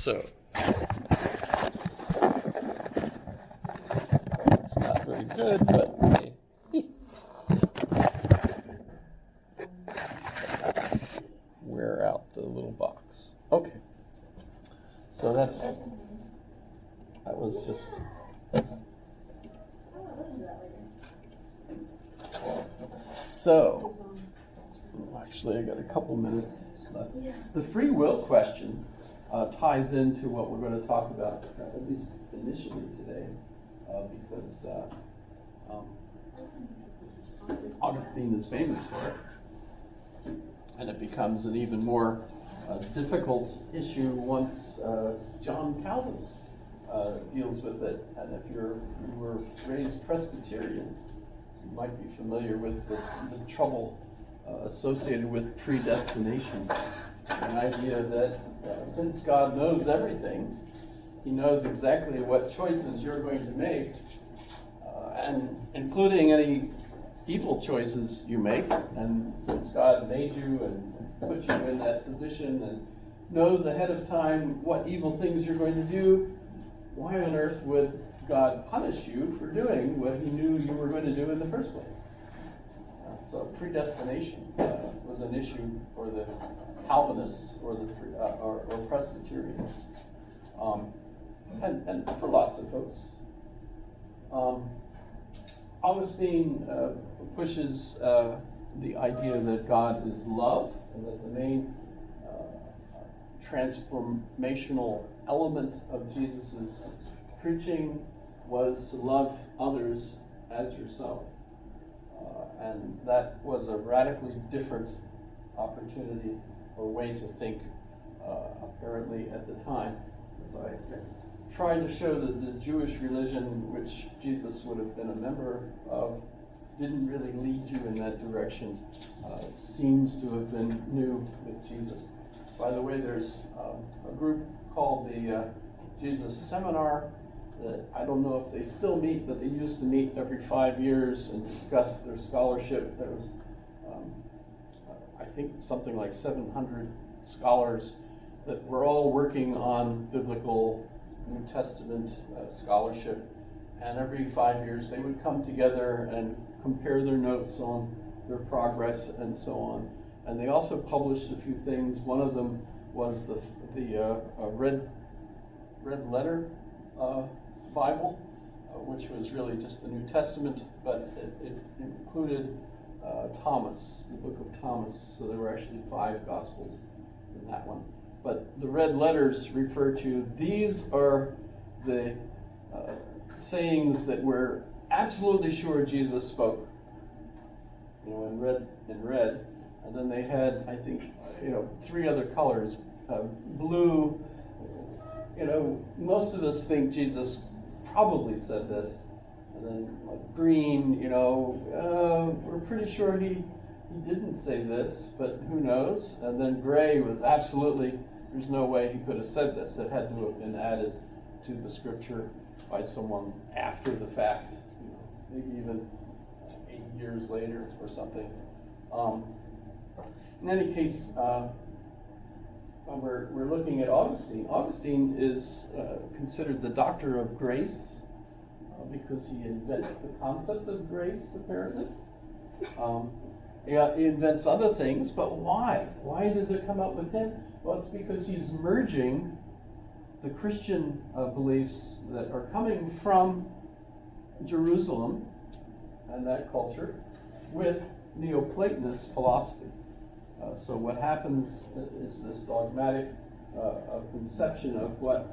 So, it's not very good, but hey. Wear out the little box. Okay. So that was just. So, actually, I got a couple minutes left. The free will question ties into what we're going to talk about, at least initially today, because Augustine is famous for it, and it becomes an even more difficult issue once John Calvin deals with it. And if you were raised Presbyterian, you might be familiar with the trouble associated with predestination. The idea that since God knows everything, He knows exactly what choices you're going to make, and including any evil choices you make. And since God made you and put you in that position and knows ahead of time what evil things you're going to do, why on earth would God punish you for doing what He knew you were going to do in the first place? So predestination was an issue for the Calvinists or Presbyterians, and for lots of folks. Augustine pushes the idea that God is love, and that the main transformational element of Jesus' preaching was to love others as yourself. And that was a radically different opportunity or way to think, apparently, at the time. As I tried to show that the Jewish religion, which Jesus would have been a member of, didn't really lead you in that direction. It seems to have been new with Jesus. By the way, there's a group called the Jesus Seminar that I don't know if they still meet, but they used to meet every 5 years and discuss their scholarship. There was, I think, something like 700 scholars that were all working on biblical New Testament scholarship. And every 5 years they would come together and compare their notes on their progress and so on. And they also published a few things. One of them was the red letter Bible, which was really just the New Testament, but it included Thomas, the book of Thomas. So there were actually 5 Gospels in that one. But the red letters refer to, these are the sayings that we're absolutely sure Jesus spoke, in red. And then they had, I think, 3 other colors, blue. Most of us think Jesus probably said this. And then like green, we're pretty sure he didn't say this, but who knows? And then gray was absolutely, there's no way he could have said this. It had to have been added to the scripture by someone after the fact, maybe even 8 years later or something. In any case, we're looking at Augustine. Augustine is considered the doctor of grace because he invents the concept of grace, apparently. He invents other things, but why? Why does it come up with him? Well, it's because he's merging the Christian beliefs that are coming from Jerusalem and that culture with Neoplatonist philosophy. So what happens is this dogmatic conception of what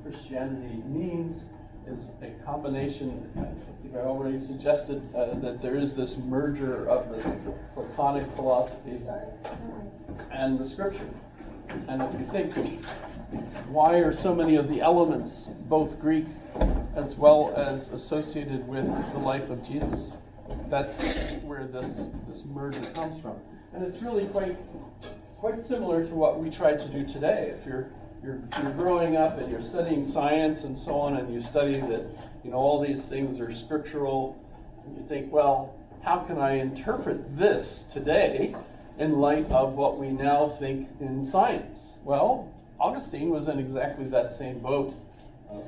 Christianity means is a combination. I think I already suggested that there is this merger of this Platonic philosophy and the scripture. And if you think, why are so many of the elements, both Greek as well as associated with the life of Jesus? That's where this merger comes from. And it's really quite similar to what we try to do today. If you're growing up and you're studying science and so on, and you study that all these things are scriptural, and you think, well, how can I interpret this today in light of what we now think in science? Well, Augustine was in exactly that same boat.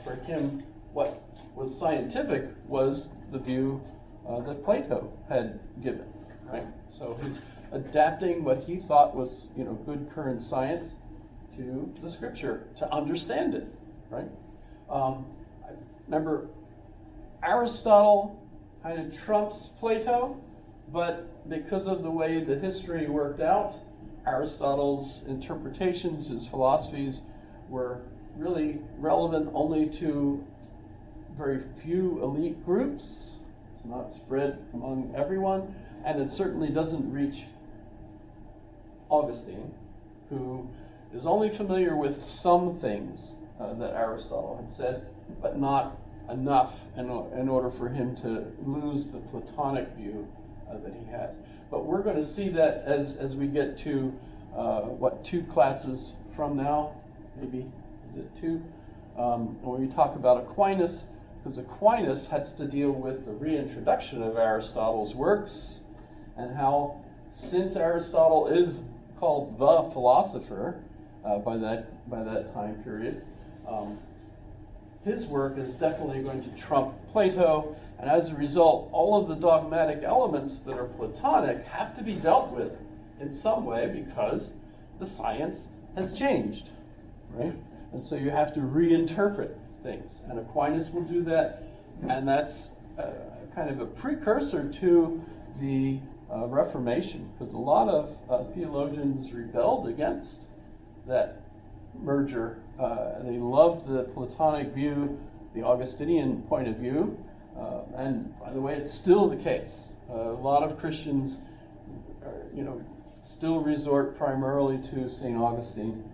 For him, what was scientific was the view that Plato had given, right? So he's adapting what he thought was, good current science to the scripture to understand it, right? I remember Aristotle kind of trumps Plato, but because of the way the history worked out, Aristotle's interpretations, his philosophies, were really relevant only to very few elite groups. It's not spread among everyone, and it certainly doesn't reach Augustine, who is only familiar with some things that Aristotle had said, but not enough in order for him to lose the Platonic view that he has. But we're going to see that as we get to, 2 classes from now, maybe, is it 2? When we talk about Aquinas, because Aquinas has to deal with the reintroduction of Aristotle's works, and how, since Aristotle is called the philosopher by that time period, his work is definitely going to trump Plato, and as a result, all of the dogmatic elements that are Platonic have to be dealt with in some way because the science has changed, right? And so you have to reinterpret things, and Aquinas will do that, and that's kind of a precursor to the Reformation, because a lot of theologians rebelled against that merger. They loved the Platonic view, the Augustinian point of view, and by the way, it's still the case. A lot of Christians, still resort primarily to St. Augustine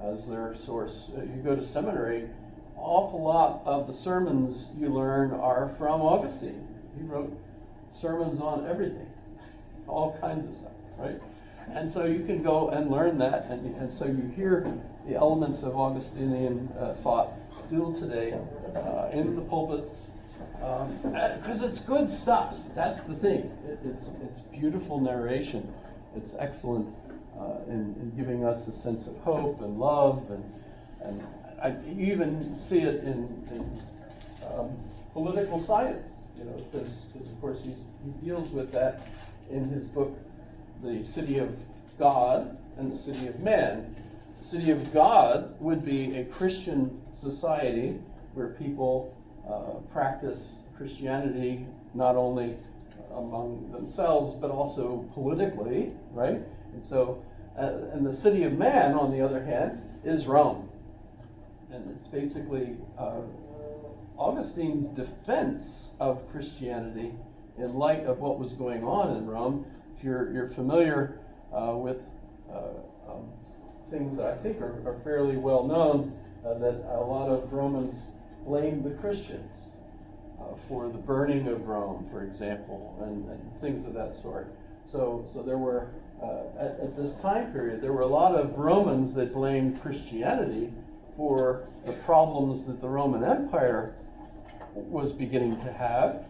as their source. You go to seminary, an awful lot of the sermons you learn are from Augustine. He wrote sermons on everything, all kinds of stuff, right? And so you can go and learn that, and so you hear the elements of Augustinian thought still today in the pulpits, because it's good stuff. That's the thing. It's beautiful narration. It's excellent in giving us a sense of hope and love, and I even see it in political science, because of course he deals with that in his book, The City of God and the City of Man. The City of God would be a Christian society where people practice Christianity not only among themselves but also politically, right? And so, and the City of Man, on the other hand, is Rome. And it's basically Augustine's defense of Christianity in light of what was going on in Rome. If you're familiar with things that I think are fairly well known, that a lot of Romans blamed the Christians for the burning of Rome, for example, and things of that sort. So there were, at this time period, there were a lot of Romans that blamed Christianity for the problems that the Roman Empire was beginning to have.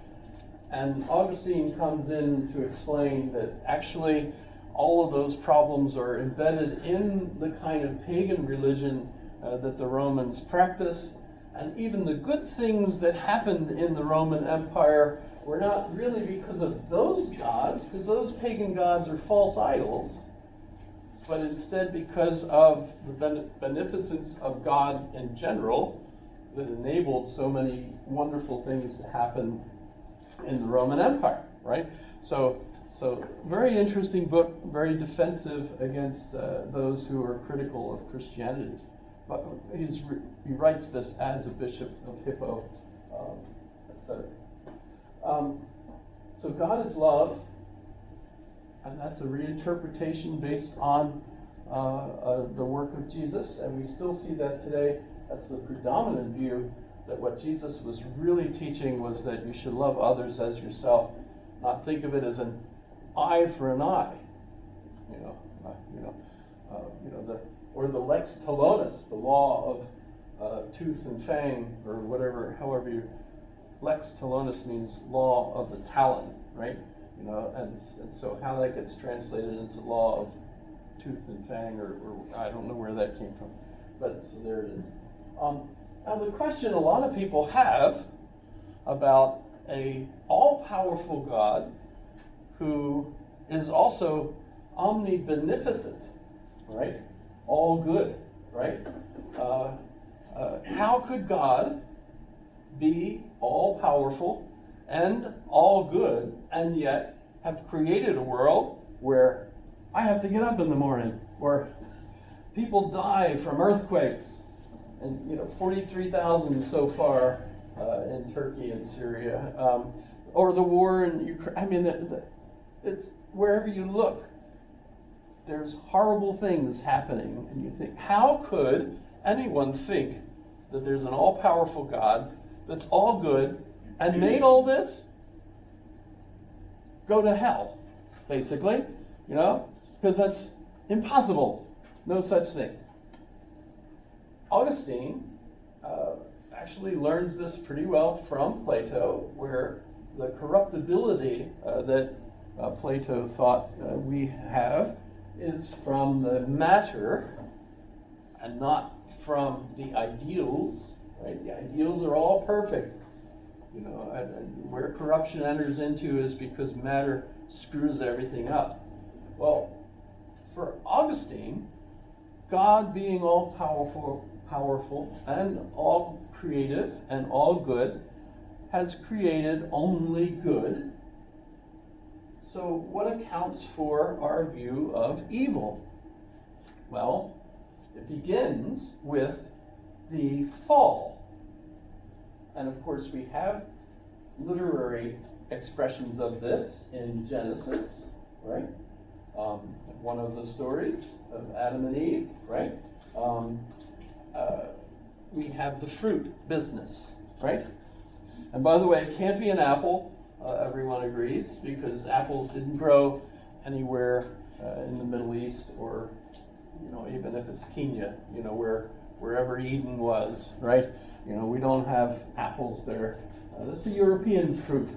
And Augustine comes in to explain that actually all of those problems are embedded in the kind of pagan religion that the Romans practiced. And even the good things that happened in the Roman Empire were not really because of those gods, because those pagan gods are false idols, but instead because of the beneficence of God in general that enabled so many wonderful things to happen in the Roman Empire, right? So very interesting book, very defensive against those who are critical of Christianity. But he writes this as a bishop of Hippo, etc. So God is love, and that's a reinterpretation based on the work of Jesus, and we still see that today. That's the predominant view, that what Jesus was really teaching was that you should love others as yourself, not think of it as an eye for an eye, or the lex talionis, the law of tooth and fang, or whatever, however you. Lex talionis means law of the talon, right? And so how that gets translated into law of tooth and fang, or I don't know where that came from. But so there it is. Now the question a lot of people have about a all-powerful God who is also omnibeneficent, right? All good, right? How could God be all-powerful and all good and yet have created a world where I have to get up in the morning, where people die from earthquakes, and 43,000 so far in Turkey and Syria, or the war in Ukraine. I mean, it's wherever you look, there's horrible things happening, and you think, how could anyone think that there's an all-powerful God that's all good and made all this go to hell, basically, because that's impossible. No such thing. Augustine actually learns this pretty well from Plato, where the corruptibility that Plato thought we have is from the matter and not from the ideals, right? The ideals are all perfect. And where corruption enters into is because matter screws everything up. Well, for Augustine, God being all powerful and all creative and all good has created only good. So what accounts for our view of evil? Well, it begins with the fall. And of course we have literary expressions of this in Genesis, right? One of the stories of Adam and Eve, right? We have the fruit business, right? And by the way, it can't be an apple, everyone agrees, because apples didn't grow anywhere in the Middle East, or even if it's Kenya, wherever Eden was, right? We don't have apples there. That's a European fruit.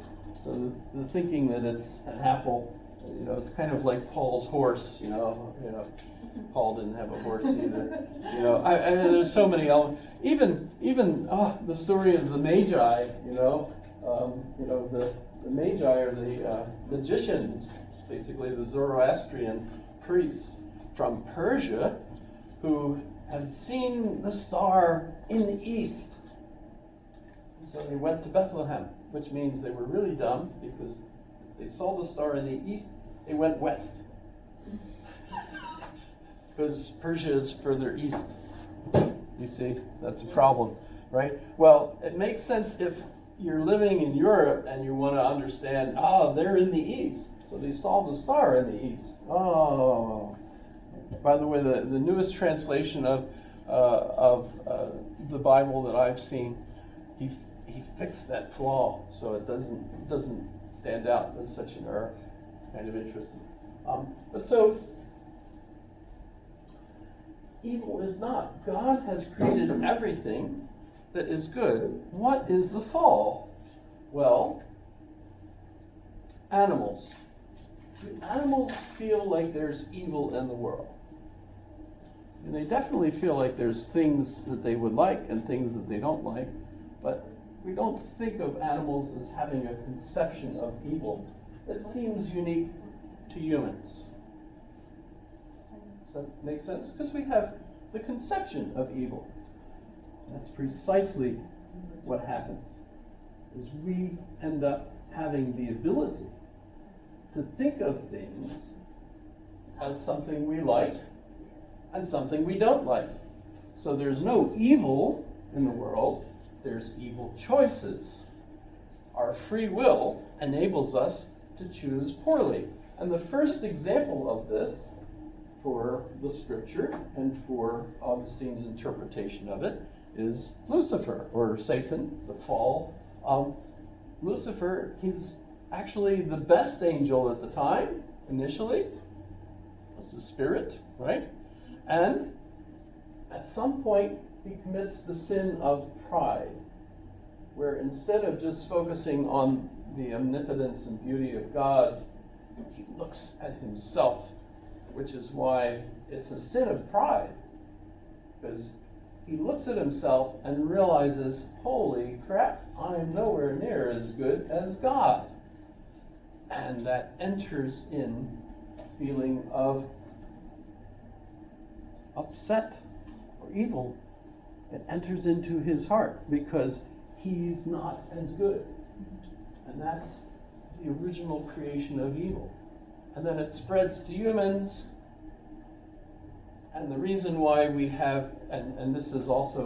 So the thinking that it's an apple, it's kind of like Paul's horse. Paul didn't have a horse either. There's so many elements. Even the story of the Magi. The Magi are the magicians, basically the Zoroastrian priests from Persia, who had seen the star in the east. So they went to Bethlehem, which means they were really dumb, because they saw the star in the east, they went west. Because Persia is further east. You see, that's a problem, right? Well, it makes sense if you're living in Europe and you want to understand, they're in the east. So they saw the star in the east. Oh. By the way, the newest translation of the Bible that I've seen, he fixed that flaw so it doesn't stand out as such an error. It's kind of interesting. But so, evil is not. God has created everything that is good. What is the fall? Well, animals. Do animals feel like there's evil in the world? And they definitely feel like there's things that they would like and things that they don't like, but we don't think of animals as having a conception of evil that seems unique to humans. Does that make sense? Because we have the conception of evil. That's precisely what happens, is we end up having the ability to think of things as something we like and something we don't like. So there's no evil in the world, there's evil choices. Our free will enables us to choose poorly. And the first example of this for the scripture and for Augustine's interpretation of it is Lucifer, or Satan, the fall. Lucifer, he's actually the best angel at the time, initially. It's the spirit, right? And at some point, he commits the sin of pride, where instead of just focusing on the omnipotence and beauty of God, he looks at himself, which is why it's a sin of pride, because he looks at himself and realizes, holy crap, I'm nowhere near as good as God. And that enters in a feeling of upset or evil. It enters into his heart because he's not as good. And that's the original creation of evil. And then it spreads to humans. And the reason why we have, and this is also